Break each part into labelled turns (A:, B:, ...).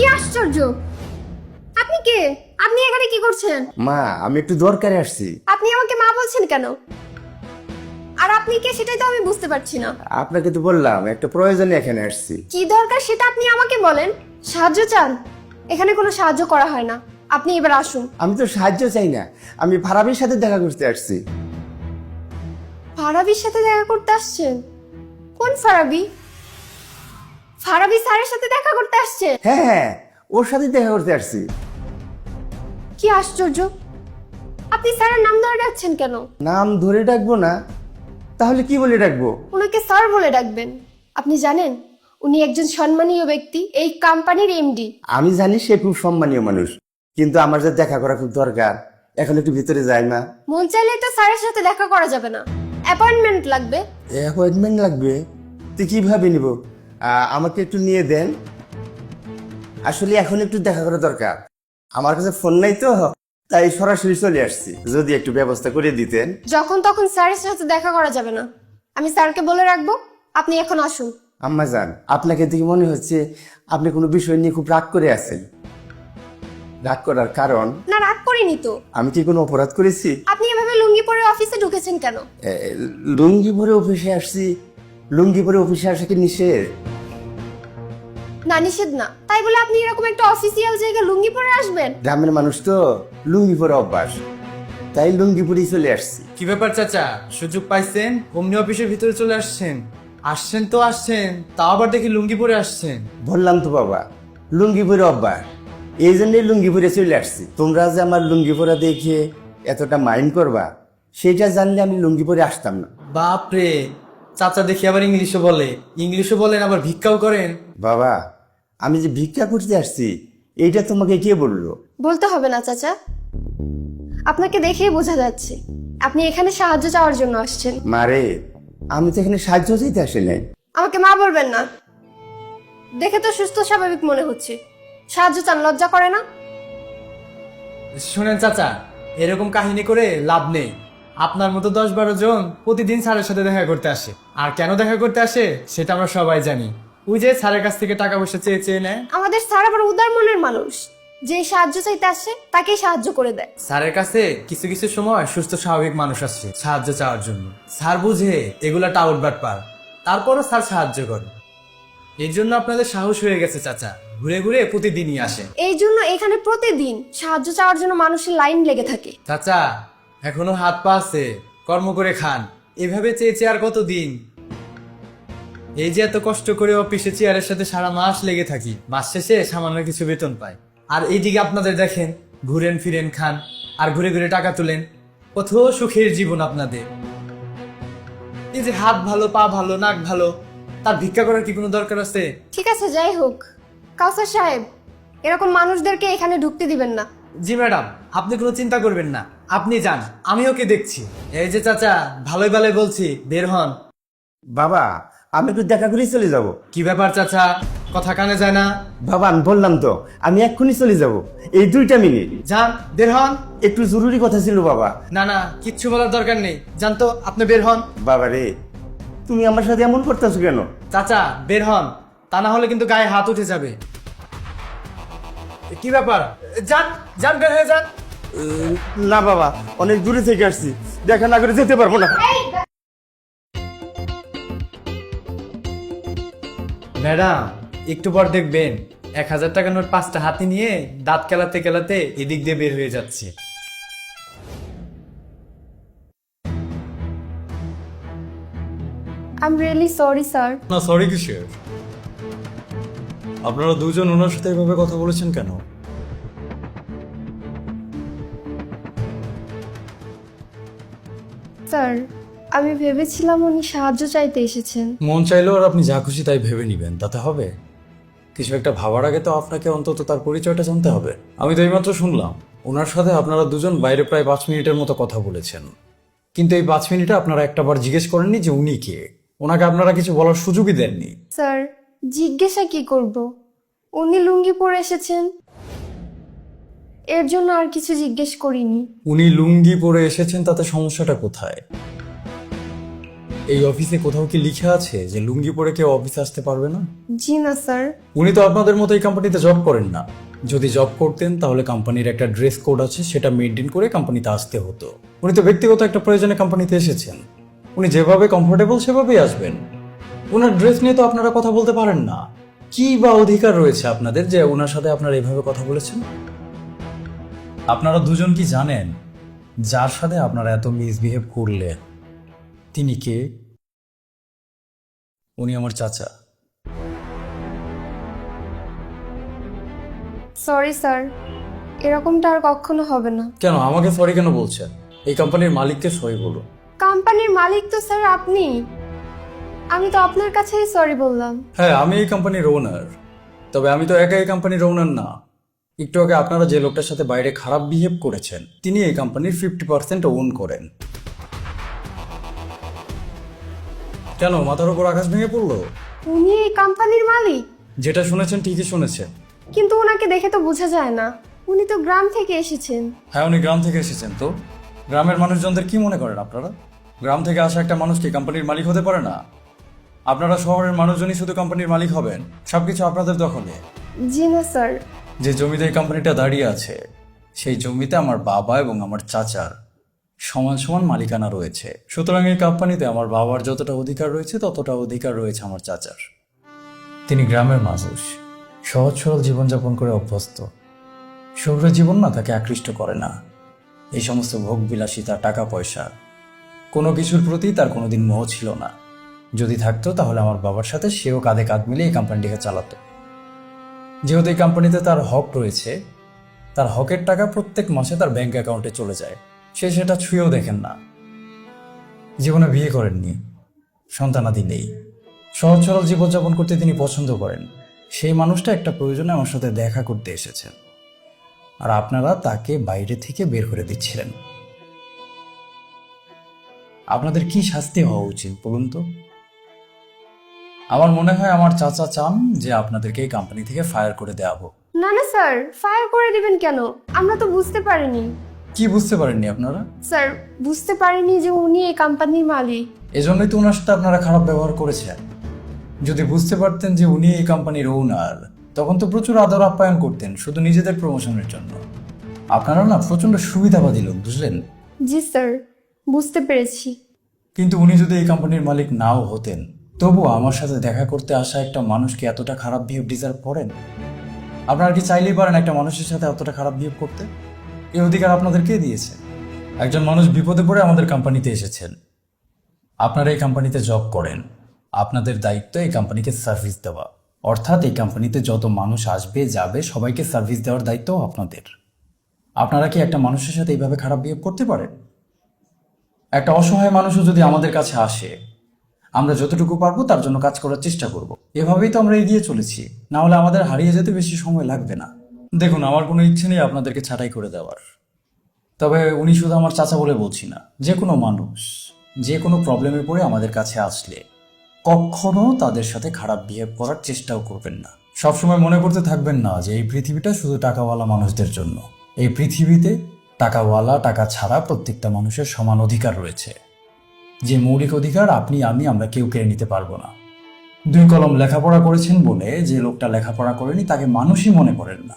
A: কি আশ্চর্য! আপনি কে? আপনি এখানে কি করছেন?
B: মা, আমি একটু দরকারে আসছি।
A: আপনি আমাকে মা বলছেন কেন? আর আপনি কে সেটাই তো আমি বুঝতে পারছি না।
B: আপনাকে তো বললাম একটা প্রয়োজনে এখানে আসছি।
A: কি দরকার সেটা আপনি আমাকে বলেন। সাহায্য চান? এখানে কোনো সাহায্য করা হয় না। আপনি এবার আসুন।
B: আমি তো সাহায্য চাই না, আমি ফারাবির সাথে দেখা করতে আসছি।
A: ফারাবির সাথে দেখা করতে আসছেন? কোন ফারাবি? ফারাবি স্যারের সাথে দেখা করতে আসছে?
B: হ্যাঁ হ্যাঁ, ওর সাথে দেখা করতে আসছি।
A: কি আশ্চর্য! আপনি স্যারের নাম ধরে ডাকছেন কেন?
B: নাম ধরে ডাকবো না, তাহলে কি বলে ডাকবো?
A: ওনাকে স্যার বলে ডাকবেন। আপনি জানেন উনি একজন সম্মানীয় ব্যক্তি, এই কোম্পানির এমডি।
B: আমি জানি সে খুব সম্মানীয় মানুষ, কিন্তু আমার যে দেখা করা খুব দরকার। এখন একটু ভিতরে যাই মা।
A: মন চাইলে তো স্যারের সাথে দেখা করা যাবে না, অ্যাপয়েন্টমেন্ট লাগবে।
B: অ্যাপয়েন্টমেন্ট লাগবে? তুই কিভাবে নিব? আমাকে একটু নিয়ে দেন। আসলে এখন একটু দেখা করা দরকার। আমার কাছে ফোন নাই তো, তাই সরাসরি চলে আসছি। যদি একটু ব্যবস্থা করে দিতেন।
A: যখন তখন স্যারের সাথে দেখা করা যাবে না। আমি স্যারকে বলে রাখবো, আপনি এখন আসুন।
B: আম্মা জান, আপনাকে দেখে মনে হচ্ছে আপনি কোনো বিষয় নিয়ে খুব রাগ করে আছেন। রাগ করার কারণ?
A: না, রাগ করিনি তো।
B: আমি কি কোনো অপরাধ করেছি?
A: আপনি এভাবে লুঙ্গি পরে অফিসে ঢুকেছেন কেন?
B: এ, লুঙ্গি পরে অফিসে আসছি। লুঙ্গি পরে অফিসে আসা কি নিষেধ?
A: না, নিষেধ না। তাই বলে আপনি এরকম একটা অফিসিয়াল জায়গায় লুঙ্গি পরে আসবেন?
B: গ্রামের মানুষ তো লুঙ্গি পরে অভ্যাস, তাই লুঙ্গি পরেই চলে আসছি।
C: কি ব্যাপার চাচা, সুযোগ পাইছেন অমনি অফিসের ভিতরে চলে আসছেন? আসছেন তো আসছেন, তাও আবার দেখি লুঙ্গি পরে আসছেন।
B: বললাম তো বাবা, লুঙ্গি পরে অভ্যাস, এই জন্যই লুঙ্গি পরে চলে আসছি। তোমরা যে আমার লুঙ্গি পরা দেখে এতটা মাইন্ড করবা, সেটা জানলে আমি লুঙ্গি পরে আসতাম না।
C: বাপরে, চাচা দেখি আবার ইংলিশও বলেন আবার ভিক্ষাও করেন।
B: বাবা, আমি যে ভিক্ষা করতে আসছি, এইটা তোমাকে কে বললো?
A: বলতে হবে না চাচা, আপনাকে দেখেই বোঝা যাচ্ছে আপনি এখানে সাহায্য চাওয়ার জন্য আসছেন।
B: মারে, আমি তো এখানে সাহায্য চাইতে আসি নাই।
A: আমাকে মা বলবেন না। দেখে তো সুস্থ স্বাভাবিক মনে হচ্ছে। সাহায্য চান, লজ্জা করে না?
C: শোনেন চাচা, এরকম কাহিনী করে লাভ নেই। আপনার মতো 10-12 জন প্রতিদিন স্যারের সাথে দেখা করতে আসে। আর কেন দেখা করতে আসে সেটা আমরা সবাই জানি। ওই যে স্যারের কাছ থেকে টাকা পয়সা চেয়ে চেয়ে নেয়।
A: আমাদের স্যার আবার উদার মনের মানুষ, যে সাহায্য চাইতে আসে তাকেই সাহায্য করে দেয়।
C: স্যারের কাছে কিছু কিছু সময় সুস্থ স্বাভাবিক মানুষ আসছে সাহায্য চাওয়ার জন্য। স্যার বুঝে এগুলা টাউট বাটপার, তারপরও স্যার সাহায্য করে। এই জন্য আপনাদের সাহস হয়ে গেছে চাচা, ঘুরে ঘুরে প্রতিদিনই আসেন।
A: এই জন্য এখানে প্রতিদিন সাহায্য চাওয়ার জন্য মানুষের লাইন লেগে থাকে।
C: চাচা, এখনো হাত পা আছে, কর্ম করে খান। এভাবে চেয়ে চেয়ে আর কতদিন? এই যে এত কষ্ট করে অফিসে চেয়ারের সাথে সারা মাস লেগে থাকি, মাস শেষে সামান্য কিছু বেতন পাই। আর এইদিকে আপনাদের দেখেন, ঘুরেন ফিরেন খান আর ঘুরে ঘুরে টাকা তুলেন। কত সুখের জীবন আপনাদের। এই যে হাত ভালো, পা ভালো, নাক ভালো, তার ভিক্ষা করার কি কোনো দরকার আছে?
A: ঠিক আছে, যাই হোক। কাউসার সাহেব, এরকম মানুষদেরকে এখানে ঢুকতে দিবেন না।
C: জি ম্যাডাম, আপনি কোনো চিন্তা করবেন না, আপনি যান, আমি ওকে দেখছি। এই যে চাচা, ভালোই ভালোই বলছি, বের হন।
B: বাবা, আমি একটু দেখা করেই চলে যাব।
C: কি ব্যাপার চাচা, কথা কানে যায় না?
B: বাবা, আমি বললাম তো আমি এক্ষুনি চলে যাব, এই 2টা মিনিট।
C: যান, বের হন।
B: একটু জরুরি কথা ছিল বাবা।
C: না না, কিচ্ছু বলার দরকার নেই, যান তো, আপনি বের হন।
B: বাবা রে, তুমি আমার সাথে এমন করতেছো কেন?
C: চাচা বের হন, তা না হলে কিন্তু গায়ে হাত উঠে যাবে। কি ব্যাপার, যান যান, বের হয়ে যান।
B: না বাবা, অনেক দূরে থেকে আসছি, দেখা না করে যেতে পারবো না।
C: ম্যাডাম, একটু পর দেখবেন 1000 টাকা নোট 5টা হাতে নিয়ে দাঁত কেলাতে কেলাতে এদিক দিয়ে বের হয়ে যাচ্ছে।
A: I am really sorry sir.
D: না, সরি কিসের? আপনারা দুজন ওনার সাথে এভাবে কথা বলেছেন কেন?
A: স্যার, আমি ভেবেছিলাম উনি সাহায্য চাইতে এসেছেন।
D: মন চাইলেও আর আপনি যা খুশি তাই ভেবে নিবেন, তাতে হবে? কিছু একটা ভাবার আগে তো আপনাকে অন্তত তার পরিচয়টা জানতে হবে। আমি তো এইমাত্র শুনলাম ওনার সাথে আপনারা দুজন বাইরে প্রায় 5 মিনিটের মতো কথা বলেছেন, কিন্তু এই 5 মিনিটে আপনারা একটাবার জিজ্ঞেস করেননি যে উনি কে। ওনাকে আপনারা কিছু বলার সুযোগই দেননি।
A: স্যার, জিজ্ঞাসা কি করব? উনি লুঙ্গি পরে এসেছেন, এর জন্য আর কিছু জিজ্ঞেস করিনি।
D: উনি লুঙ্গি পরে এসেছেন, তাতে সমস্যাটা কোথায়? এই অফিসে কোথাও কি লিখে আছে যে লুঙ্গি পরে কেউ অফিসে আসতে পারবে না?
A: জি না স্যার।
D: উনি তো আপনাদের মতো এই কোম্পানিতে জব করেন না। যদি জব করতেন তাহলে কোম্পানির একটা ড্রেস কোড আছে, সেটা মেনটেন করে কোম্পানিতে আসতে হতো। উনি তো ব্যক্তিগত একটা প্রয়োজনে কোম্পানিতে এসেছেন। উনি যেভাবে কমফোর্টেবল সেভাবেই আসবেন। ওনার ড্রেস নিয়ে তো আপনারা কথা বলতে পারেন না। কি বা অধিকার রয়েছে আপনাদের যে ওনার সাথে আপনারা এইভাবে কথা বলেছেন? আপনারা দুজন কি জানেন যার সাথে আপনারা এত মিসবিহেভ করলেন তিনি কে? উনি আমার চাচা।
A: সরি স্যার, এরকমটা আর কখনো হবে না।
D: কেন আমাকে সরি কেন বলছেন? এই কোম্পানির মালিককে সরি বলুন।
A: কোম্পানির মালিক তো স্যার আপনি। আমি তো আপনার কাছেই সরি বললাম।
D: হ্যাঁ, আমি এই কোম্পানির ওনার। তবে আমি তো একা এই কোম্পানির ওনার না। একটু আগে আপনারা যে লোকটার সাথে বাইরে খারাপ বিহেভ করেছেন তিনি এই কোম্পানির 50% ওন করেন। কেন মাথার উপর আকাশ ভেঙে পড়লো?
A: উনি এই কোম্পানির মালিক?
D: যেটা শুনেছেন ঠিকই শুনেছেন।
A: কিন্তু ওনাকে দেখে তো বোঝা যায় না। উনি তো গ্রাম থেকে এসেছেন।
D: হ্যাঁ, উনি গ্রাম থেকে এসেছেন। তো গ্রামের মানুষজনদের কি মনে করেন আপনারা? গ্রাম থেকে আসা একটা মানুষ কি কোম্পানির মালিক হতে পারে না? আপনারা শহরের মানুষজনই শুধু কোম্পানির মালিক হবেন, সবকিছু আপনাদের দখলে।
A: জি না স্যার।
D: যে জমিতে এই কোম্পানিটা দাঁড়িয়ে আছে সেই জমিতে আমার বাবা এবং আমার চাচার সমান সমান মালিকানা রয়েছে। সুতরাং এই কোম্পানিতে আমার বাবার যতটা অধিকার রয়েছে ততটা অধিকার রয়েছে আমার চাচার। তিনি গ্রামের মানুষ, সহজ সরল জীবনযাপন করে অভ্যস্ত। শহুরে জীবন না তাকে আকৃষ্ট করে না। এই সমস্ত ভোগ বিলাসিতা, টাকা পয়সা, কোনো কিছুর প্রতি তার কোনোদিন মোহ ছিল না। যদি থাকতো তাহলে আমার বাবার সাথে সেও কাঁধে কাঁধ মিলিয়ে এই কোম্পানিটিকে চালাতো। যেহেতু এই কোম্পানিতে তার হক রয়েছে, তার হকের টাকা প্রত্যেক মাসে তার ব্যাংক অ্যাকাউন্টে চলে যায়। সে সেটা ছুঁয়েও দেখেন না। জীবনে বিয়ে করেননি, সন্তানাদি নেই, সহজ সরল জীবনযাপন করতে তিনি পছন্দ করেন। সেই মানুষটা একটা প্রয়োজনে আমার সাথে দেখা করতে এসেছেন, আর আপনারা তাকে বাইরে থেকে বের করে দিচ্ছিলেন। আপনাদের কি শাস্তি হওয়া উচিত বলুন তো? আমার মনে হয় আমার চাচা চান যে আপনাদেরকে এই কোম্পানি থেকে ফায়ার করে দেওয়া হোক।
A: না না স্যার, ফায়ার করে দিবেন কেন? আমরা তো বুঝতে পারিনি।
D: কি বুঝতে পারেননি আপনারা?
A: স্যার, বুঝতে পারিনি যে উনি এই কোম্পানির মালিক।
D: এজন্যই তো ওনার সাথে আপনারা খারাপ ব্যবহার করেছেন। যদি বুঝতে পারতেন যে উনি এই কোম্পানির ওনার, তখন তো প্রচুর আদর আপ্যায়ন করতেন শুধু নিজেদের প্রমোশনের জন্য। আপনারা না প্রচন্ড সুবিধাবাদী লোক, বুঝলেন?
A: জি স্যার, বুঝতে পেরেছি।
D: কিন্তু উনি যদি এই কোম্পানির মালিক নাও হতেন, তবুও আমার সাথে দেখা করতে আসা একটা মানুষকে এতটা খারাপ বিহেভ ডিজার্ভ করেন? আপনারা কি চাইলেই পারেন একটা মানুষের সাথে এতটা খারাপ বিহেভ করতে? এই অধিকার আপনাদের কে দিয়েছে? একজন মানুষ বিপদে পড়ে আমাদের কোম্পানিতে এসেছেন। আপনারা এই কোম্পানিতে জব করেন, আপনাদের দায়িত্ব এই কোম্পানিকে সার্ভিস দেওয়া। অর্থাৎ এই কোম্পানিতে যত মানুষ আসবে যাবে সবাইকে সার্ভিস দেওয়ার দায়িত্ব আপনাদের। আপনারা কি একটা মানুষের সাথে এইভাবে খারাপ বিহেভ করতে পারেন? একটা অসহায় মানুষও যদি আমাদের কাছে আসে, আমরা যতটুকু পারবো তার জন্য কাজ করার চেষ্টা করব। এভাবেই তো আমরা এগিয়ে চলেছি, না হলে আমাদের হারিয়ে যেতে বেশি সময় লাগবে না। দেখুন, আমার কোনো ইচ্ছে নেই আপনাদেরকে ছাঁটাই করে দেওয়ার। তবে উনি শুধু আমার চাচা বলে বলছি না, যে কোনো মানুষ যে কোনো প্রবলেমে পড়ে আমাদের কাছে আসলে কখনো তাদের সাথে খারাপ বিহেভ করার চেষ্টাও করবেন না। সবসময় মনে করতে থাকবেন না যে এই পৃথিবীটা শুধু টাকাওয়ালা মানুষদের জন্য। এই পৃথিবীতে টাকাওয়ালা, টাকা ছাড়া প্রত্যেকটা মানুষের সমান অধিকার রয়েছে, যে মৌলিক অধিকার আপনি আমরা কেউ কেড়ে নিতে পারবো না। 2 কলম লেখাপড়া করেছেন বলে যে লোকটা লেখাপড়া করেনি তাকে মানুষই মনে করেন না।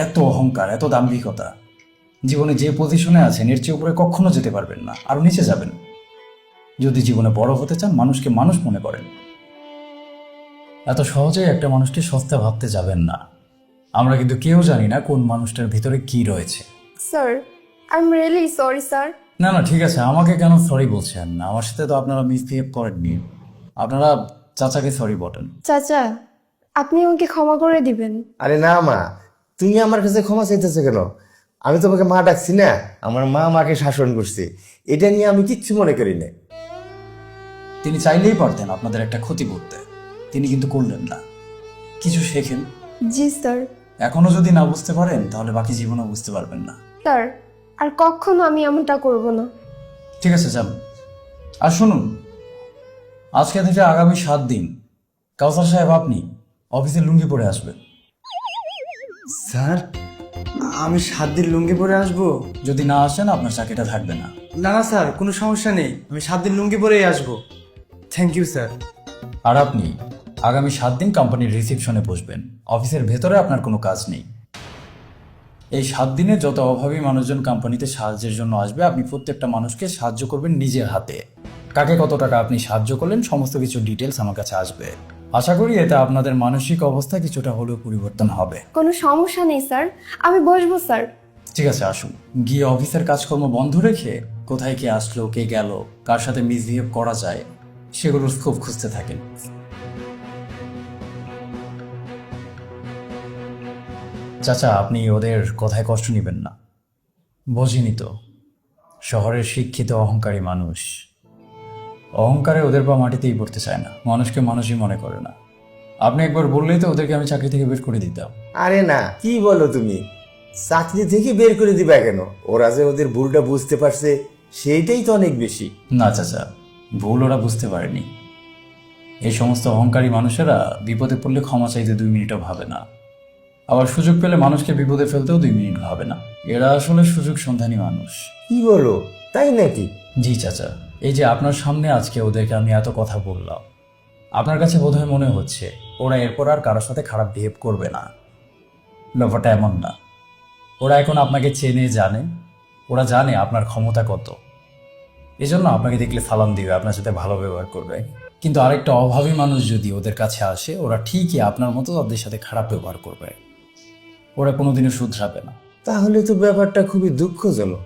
D: এত অহংকার, এত দাম্ভিকতা, জীবনে যে পজিশনে আছেন এর চেয়ে উপরে কখনো যেতে পারবেন না, আরো নিচে যাবেন। যদি জীবনে বড় হতে চান, মানুষকে মানুষ মনে করেন। এত সহজেই একটা মানুষকে সস্তা ভাবতে যাবেন না। আমরা কিন্তু কেউ জানি না কোন মানুষটার ভিতরে কি রয়েছে।
A: Sir, I am really sorry sir.
D: না না, ঠিক আছে, আমাকে কেন সরি বলছেন? আমার সাথে তো আপনারা মিসবিহেভ করেননি। আপনারা চাচাকে সরি বলেন।
A: চাচা, আপনি আমাকে ক্ষমা করে দিবেন।
B: আরে না মা, তুমি আমার কাছে ক্ষমা চাইতেছো কেন? আমি তোমাকে মা ডাকছি না, আমার মা মাকে শাসন করছে, এটা নিয়ে আমি কিচ্ছু মনে করি না।
D: তিনি চাইলেই পারতেন আপনাদের একটা ক্ষতি করতে, তিনি কিন্তু করলেন না। কিছু শেখেন।
A: জি স্যার।
D: এখনো যদি না বুঝতে পারেন তাহলে বাকি জীবনও বুঝতে পারবেন না।
A: স্যার, আর কখনো আমি এমনটা করব না।
D: ঠিক আছে, যান। আর শুনুন, আজকে থেকে আগামী 7 দিন কাউসার সাহেব আপনি অফিসে লুঙ্গি পরে আসবেন।
B: স্যার, আমি 7 দিন লুঙ্গি পরে আসবো?
D: যদি না আসেন আপনার চাকরিটা থাকবে না।
C: না না স্যার, কোনো সমস্যা নেই, আমি 7 দিন লুঙ্গি পরেই আসবো। Thank you sir.
D: আর আপনি আগামী 7 দিন কোম্পানির রিসেপশনে বসবেন। অফিসের ভেতরে আপনার কোনো কাজ নেই। এই 7 দিনে যত অভাবী মানুষজন কোম্পানিতে সাহায্যের জন্য আসবে, আপনি প্রত্যেকটা মানুষকে সাহায্য করবেন নিজের হাতে। কাকে কত টাকা আপনি সাহায্য করলেন সমস্ত কিছু ডিটেলস আমার কাছে আসবে। আশা করি এতে আপনাদের মানসিক অবস্থা কিছুটা হলেও পরিবর্তন হবে।
A: কোনো সমস্যা নেই স্যার, আমি বসবো স্যার।
D: ঠিক আছে, আসুন। গিয়ে অফিসের কাজকর্ম বন্ধ রেখে কোথায় কে আসলো, কে গেল, কার সাথে মিসবিহেভ করা যায় সেগুলোর স্কোপ খুঁজতে থাকেন। চাচা, আপনি ওদের কথায় কষ্ট নেবেন না। বোঝেনি তো, শহরের শিক্ষিত অহংকারী মানুষ, অহংকারে ওদের পা মাটিতেই পড়তে চায় না, মানুষকে মানুষই মনে করে না। আপনি একবার বললেই তো ওদেরকে আমি চাকরি থেকে বের করে দিতাম।
B: আরে না, কি বলো তুমি? চাকরি থেকে বের করে দিবা কেন? ওরা যে ওদের ভুলটা বুঝতে পারছে সেইটাই তো অনেক বেশি।
D: না চাচা, ভুল ওরা বুঝতে পারেনি। এই সমস্ত অহংকারী মানুষেরা বিপদে পড়লে ক্ষমা চাইতে 2 মিনিটও ভাবে না, আবার সুযোগ পেলে মানুষকে বিপদে ফেলতেও 2 মিনিট ভাবে না। এরা আসলে সুযোগ সন্ধানী মানুষ।
B: কি বলো, তাই নাকি?
D: জি চাচা, এই যে আপনার সামনে আজকে ওদেরকে আমি এত কথা বললাম, আপনার কাছে বোধহয় মনে হচ্ছে ওরা এরপর আর কারোর সাথে খারাপ বিহেভ করবে না। ব্যাপারটা এমন না। ওরা এখন আপনাকে চেনে, জানে, ওরা জানে আপনার ক্ষমতা কত। এজন্য আপনাকে দেখলে সালাম দিবে, আপনার সাথে ভালো ব্যবহার করবে। কিন্তু আরেকটা অভাবী মানুষ যদি ওদের কাছে আসে, ওরা ঠিকই আপনার মতো তাদের সাথে খারাপ ব্যবহার করবে। ওরা কোনোদিনও শুধরাবে না।
B: তাহলে তো ব্যাপারটা খুবই দুঃখজনক।